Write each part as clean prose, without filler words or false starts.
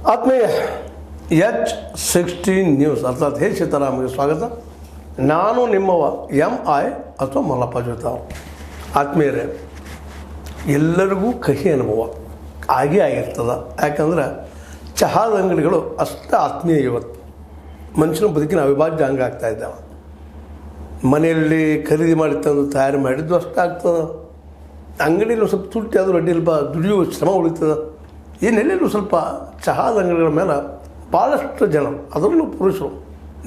ಆತ್ಮೀಯ H16 news ಅರ್ಥಾತ್ ಹೇ ಸೀತಾರಾಮ್ಗೆ ಸ್ವಾಗತ. ನಾನು ನಿಮ್ಮವ MI ಅಥವಾ ಮಲ್ಲಪ್ಪ ಜೋತಾವ್. ಆತ್ಮೀಯರೇ, ಎಲ್ಲರಿಗೂ ಕಹಿ ಅನುಭವ ಆಗಿರ್ತದೆ. ಯಾಕಂದ್ರೆ ಚಹಾದ ಅಂಗಡಿಗಳು ಅಷ್ಟೇ ಆತ್ಮೀಯ ಇವತ್ತು ಮನುಷ್ಯನ ಬದುಕಿನ ಅವಿಭಾಜ್ಯ ಅಂಗ ಆಗ್ತಾ ಇದ್ದಾವೆ. ಮನೆಯಲ್ಲಿ ಖರೀದಿ ಮಾಡಿ ತಂದು ತಯಾರು ಮಾಡಿದ್ದು ಅಷ್ಟೇ ಆಗ್ತದೆ. ಅಂಗಡಿಯಲ್ಲಿ ಸ್ವಲ್ಪ ತುಟ್ಟಿ ಆದರೂ ಅಡ್ಡಿ ಸ್ವಲ್ಪ ದುಡಿಯುವ ಶ್ರಮ ಉಳಿತದೆ. ಏನೆಲ್ಲೂ ಸ್ವಲ್ಪ ಚಹಾದ ಅಂಗಡಿಗಳ ಮೇಲೆ ಭಾಳಷ್ಟು ಜನ, ಅದರಲ್ಲೂ ಪುರುಷರು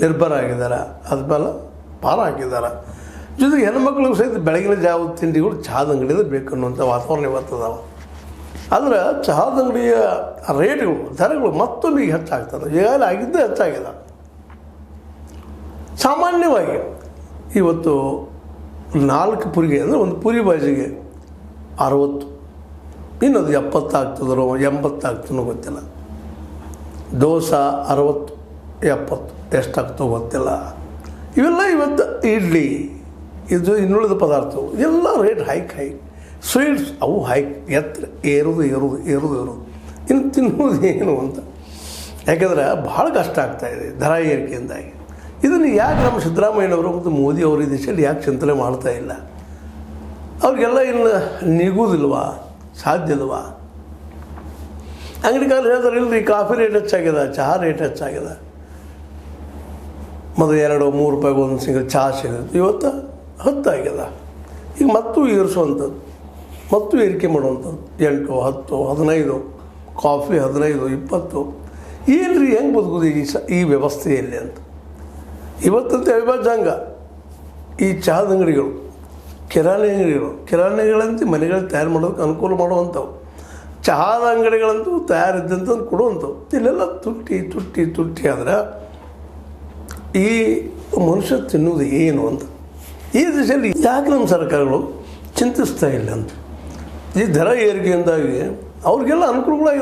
ನಿರ್ಭರ ಆಗಿದ್ದಾರೆ, ಅದ್ರ ಮೇಲೆ ಭಾರ ಹಾಕಿದ್ದಾರೆ. ಜೊತೆಗೆ ಹೆಣ್ಮಕ್ಳಿಗೂ ಸಹಿತ ಬೆಳಗಿನ ಜಾವ ತಿಂಡಿಗಳು ಚಹಾದ ಅಂಗಡಿಯಲ್ಲಿ ಬೇಕು ಅನ್ನುವಂಥ ವಾತಾವರಣ ಇವತ್ತದಾವೆ. ಆದರೆ ಚಹಾದ ಅಂಗಡಿಯ ರೇಟ್ಗಳು, ದರಗಳು ಮತ್ತೊಮ್ಮೆ ಈಗ ಹೆಚ್ಚಾಗ್ತದೆ. ಈಗಾಗಲೇ ಆಗಿದ್ದೇ ಹೆಚ್ಚಾಗಿದೆ. ಸಾಮಾನ್ಯವಾಗಿ ಇವತ್ತು 4 ಪುರಿಗೆ ಅಂದರೆ ಒಂದು ಪುರಿ ಬಾಜಿಗೆ 60, ಇನ್ನೊಂದು 70 ಆಗ್ತದೋ 80 ಆಗ್ತದೋ ಗೊತ್ತಿಲ್ಲ. ದೋಸೆ 60, 70 ಎಷ್ಟಾಗ್ತೋ ಗೊತ್ತಿಲ್ಲ. ಇವೆಲ್ಲ ಇವತ್ತು ಇಡ್ಲಿ, ಇದು ಇನ್ನುಳಿದ ಪದಾರ್ಥಗಳು ಎಲ್ಲ ರೇಟ್ ಹೈಕ್. ಸ್ವೀಟ್ಸ್ ಅವು ಹೈಕ್, ಎತ್ತರ ಏರೋದು. ಇನ್ನು ತಿನ್ನೋದು ಏನು ಅಂತ. ಯಾಕೆಂದರೆ ಭಾಳ ಕಷ್ಟ ಆಗ್ತಾಯಿದೆ ದರ ಏರಿಕೆಯಿಂದಾಗಿ. ಇದನ್ನು ಯಾಕೆ ನಮ್ಮ ಸಿದ್ದರಾಮಯ್ಯನವರು ಮತ್ತು ಮೋದಿ ಅವರು ಈ ದೇಶದಲ್ಲಿ ಯಾಕೆ ಚಿಂತನೆ ಮಾಡ್ತಾ ಇಲ್ಲ? ಅವ್ರಿಗೆಲ್ಲ ಇನ್ನು ನಿಗೋದಿಲ್ವಾ? ಸಾಧ್ಯ ಇಲ್ವಾ? ಅಂಗಡಿ ಕಾಲ ಹೇಳ್ತಾರೆ, ಇಲ್ಲರಿ ಕಾಫಿ ರೇಟ್ ಹೆಚ್ಚಾಗಿದೆ, ಚಹಾ ರೇಟ್ ಹೆಚ್ಚಾಗಿದೆ. ಮೊದಲು 2-3 ರೂಪಾಯಿಗೆ ಒಂದು ಸಿಂಗಲ್ ಚಹಾ ಸಿಗುತ್ತೆ, ಇವತ್ತು 10 ಆಗ್ಯದ. ಈಗ ಮತ್ತೂ ಏರಿಸುವಂಥದ್ದು, ಮತ್ತೂ ಏರಿಕೆ ಮಾಡುವಂಥದ್ದು 8, 10, 15, ಕಾಫಿ 15, 20. ಏನು ರೀ, ಹೆಂಗೆ ಬದುಕೋದು ಈ ವ್ಯವಸ್ಥೆಯಲ್ಲಿ ಅಂತ. ಇವತ್ತಂತೆ ಅವಿಭಾಜ್ಯಾಂಗ ಈ ಚಹಾದ ಅಂಗಡಿಗಳು, ಕಿರಾಣಿಗಳಂತೆ ಮನೆಗಳಲ್ಲಿ ತಯಾರು ಮಾಡೋದಕ್ಕೆ ಅನುಕೂಲ ಮಾಡುವಂಥವು, ಚಹಾದ ಅಂಗಡಿಗಳಂತೂ ತಯಾರಿದ್ದಂಥದ್ದು ಕೊಡುವಂಥವು. ಇಲ್ಲೆಲ್ಲ ತುಟ್ಟಿ ಆದರೆ ಈ ಮನುಷ್ಯ ತಿನ್ನೋದು ಏನು ಅಂತ ಈ ದಿಶೆಯಲ್ಲಿ ಯಾಕೆ ನಮ್ಮ ಸರ್ಕಾರಗಳು ಚಿಂತಿಸ್ತಾ ಇಲ್ಲ ಅಂತ. ಈ ದರ ಏರಿಕೆಯಿಂದಾಗಿ ಅವ್ರಿಗೆಲ್ಲ ಅನುಕೂಲಗಳಾಗಿದೆ.